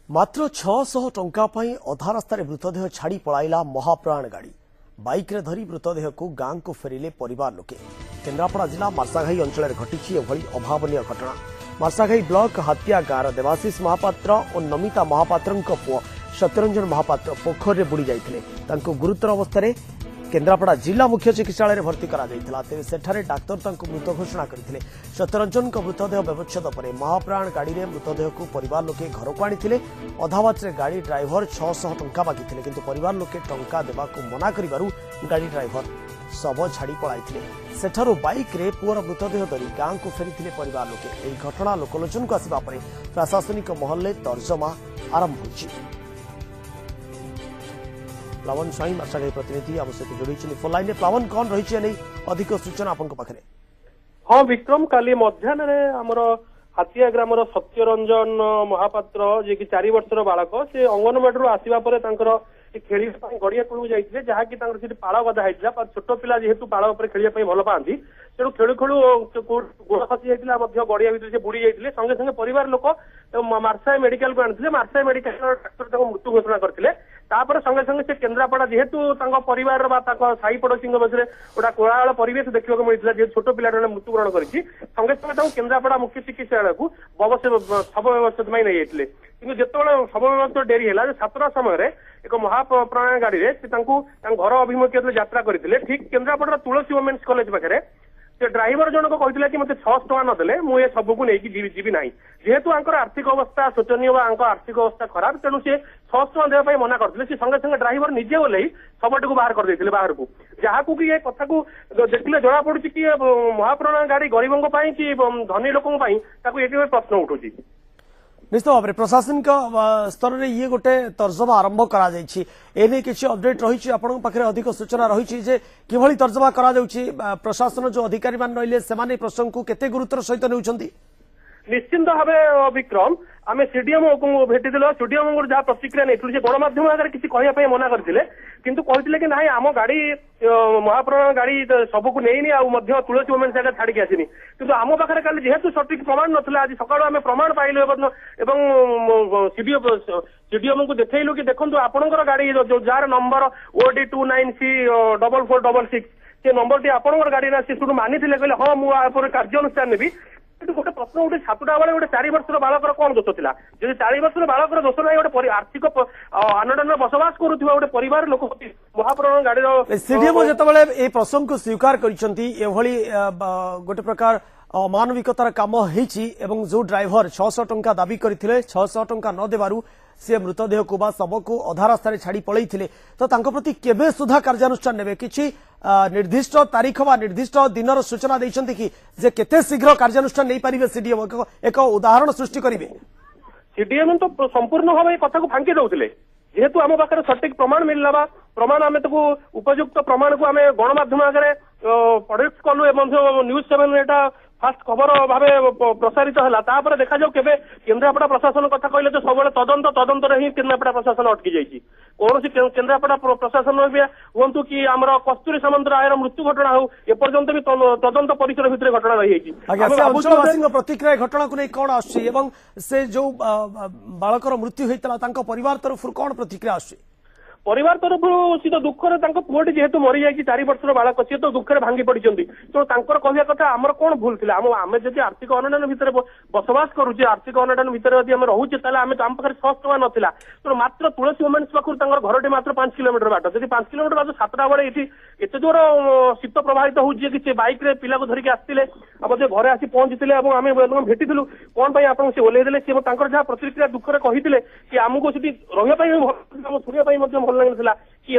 मात्र 600 टंका अधा रास्तार मृतदेह छाड़ी पलाइला महाप्राण गाड़ी बाइक रे धरी मृतदेह को गांव को फेरिले परिवार लोके। केन्द्रापड़ा जिला मार्साघाई अंचल घटी अभावनीय घटना। मार्साघाई ब्लॉक हातिया गाँव देवाशीष महापात्र और नमिता महापात्र पुओ सत्यरंजन महापात्र पोखर में बुड़ी जाते गुरुतर अवस्था केन्द्रापड़ा जिला मुख्य चिकित्सालय भर्ती करा तेज सेठारे डाक्तर मृत घोषणा करते। सत्यरंजन मृतदेह व्यवच्छेद पर महाप्राण गाड़ी में मृतदेह को परिवार लोके घर को आनी अधाबाटे गाड़ी ड्राइवर 600 टंका मागिते किंतु परिवार लोके टंका देवा मना करिबारु गाड़ी ड्राइवर शव छाड़ी पलाइथिले। सेठारु बाइक रे पुअर मृतदेह धरी गांव को फेरिथिले परिवार लोके। एही घटना लोकलोचन को आसिबा परे प्रशासनिक महल में तर्जमा आरंभ होइछि। प्लावन स्वाई मार्साघाई प्रतिनिधि आम सहित जोड़ी फोन लाइन प्लावन कौन रही अधिक सूचना आपण पाखे। हाँ विक्रम काली मध्याह्न आमर हातिया ग्रामर सत्यरंजन महापात्र जे कि 4 वर्षर बालक से अंगनवाड़ी आसवा पर खेल गड़िया कूल जाते जहाँकि पाड़ गदा होता छोट पिला जेहेतु पाड़ उपर खेल भल पाती तेणु खेलु खेलु गोड़ खसी जाता गड़िया भर से बुड़ी जाते संगे संगे परिवार लोक मार्साई मेडिकल को आनी मार्साई मेडिकल डाक्तर मृत्यु घोषणा करते तापर संगे संगे से केन्द्रापड़ा जेहेतु परिवार साई पड़ोशी मध्य गोटा कोलाहल परिवेश देखा मिलता जेहेतु छोट पिला मृत्युवरण कर संगे संगे केन्द्रापड़ा मुख्य चिकित्सालय को शव व्यवस्था नहीं जाते कि जिते शव व्यवस्था डेरी है सातटा समय एक महाप्राण गाड़ी में घर अभिमुखी यात्रा करते ठीक केन्द्रापड़ा तुलसी वोमेन्स कॉलेज पाखे से ड्राइवर जनक कहते कि मतलब 600 टका नदेले मुझे सबको नहीं जीवी ना जेहेतु आर्थिक अवस्था शोचनीय आर्थिक अवस्था खराब तेणु से 600 टका देवाई मना करते सी संगे संगे ड्राइवर निजे ओल्लई सबटी को बाहर करते बाहर को जहाँ को कि कथा को देखने जना पड़ी कि महाप्राण गाड़ी गरीबों कि धनी लोकों ये प्रश्न उठुची। निश्चित भाव में प्रशासनिक स्तर में ये गोटे तर्जमा आरंभ कराने किसी अपडेट रही आपण पाखे अधिक सूचना रही कि तर्जमा करा प्रशासन जो अधिकारी मान रही से प्रसंग को केते गुरुतर सहित नेउछंती। निश्चिंत भाव विक्रम आम सीडीएम को भेटी सीडीएम को जहाँ प्रतिक्रिया नहीं गणमाध्यम आगे किसी कहवाई मना करते किंतु कहते कि ना आम गाड़ी महाप्राण गाड़ी सबको नहीं तुलसी वोमेन्स आगे छाड़ी आसनी किंतु आम पाखे कल जेहेतु सठिक प्रमाण नाला आज सकाल आम प्रमाण पाइलु सीडीएम को देखलु कि देखो आपंकर गाड़ी जार नंबर OD 29C4466 से नंबर टी आपंकर गाड़ी ना सी मानी कहले हाँ मुझे कार्यानुष्ठान नेबी गोटे प्रश्न उठे 7टा बेले गोटे 4 वर्षर बालकर कौन दोष था जब 4 वर्षर बालकर दोष ना गोटे आर्थिक आनंद बसवास करुवा गोटे परिवार लोक महाप्राण गाड़ी सीडीएम जो प्रसंग को स्वीकार करछंती एभली गोटे प्रकार अमानविकतार काम होईची एवं जो ड्राइवर 600 टंका दाबी करथिले 600 टंका न देबारु से मृतदेह को बा शव को अधा रास्तार छाड़ी पलैथिले तो तांको प्रति केबे सुधा कार्यानुष्ठान नेबे किछि निर्दिष्ट तारीख बा निर्दिष्ट दिनर सूचना दैछंती कि जे केते शीघ्र कार्यानुष्ठान नै परिबे सीडीएम एक उदाहरण सृष्टि करिवे। सीडीएम तो संपूर्ण भाव कथा को फांकी दउथिले जेहेतु आम पाखे सठिक प्रमाण मिलला प्रमाण आम उपयुक्त प्रमाण को आम गणमाध्यम आगे प्रोडक्ट कलु न्यूज 7 एटा फास्ट खबर भाव प्रसारित है देखा जाऊ केबे केन्द्रापड़ा प्रशासन कथा कहले तो सब तदंत ही केन्द्रापड़ा प्रशासन अटकी जाइए कौन केन्द्रापड़ा प्रशासन हूँ कि आम कस्तूरी सामंत रायर मृत्यु घटना हो एपर्यंत भी तदंत परिसर भितर घटना रही प्रतिक्रिया घटना को नहीं कौन आसे जो बालकर मृत्यु होता परिवार तरफ कौन प्रतिक्रिया आस परिवार तरफ सी तो दुखरे पुओटी जेहेतु मरी जाए 4 वर्षर बालक सी तो दुखरे भांगी पड़ी तो कहवा कथा आमर कौन भूल थी आम जब आर्थिक अनटन भितर बसवास करुचे आर्थिक अनटन भितर आम रोचे आम पाखे 600 टका नाला तो मात्र तुलसी वोमेन्स पाखर घर मात्र 5 किलोमीटर बाट जब 5 किलोमीटर बाट 7टा बेले ये एत जोर शीत प्रभावित होगी बैक बैक को धरिकी आसते घरे आसी पहुंची आम भेटी कौन आप ओल्लैदेले सी जहाँ प्रतिक्रिया दुखरे कहते कि आमको शुणा भल लगे कि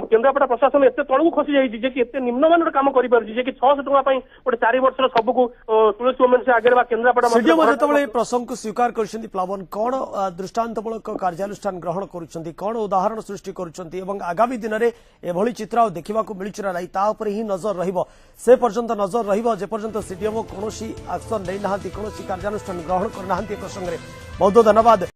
केन्द्रापड़ा प्रशासन एत तलू खसी जाइए कि एत निम्नमान काम कर 600 टका गोटे 4 वर्षर सबको तुलसी वोमेन्स आगे केन्द्रापड़ा प्रसंग को स्वीकार कर प्लावन कौन दृष्टांतमूलक कार्यानुष्ठान ग्रहण कर कौन उदाहरण सृष्टि कर आगामी दिन में एभली चित्र देखा मिलूँ ना तापर ही नजर से पर्यंत नजर रपर्यंत सीडीएम कौन एक्शन नहीं कौन कार्यानुष्ठान ग्रहण करना प्रसंग में बहुत धन्यवाद।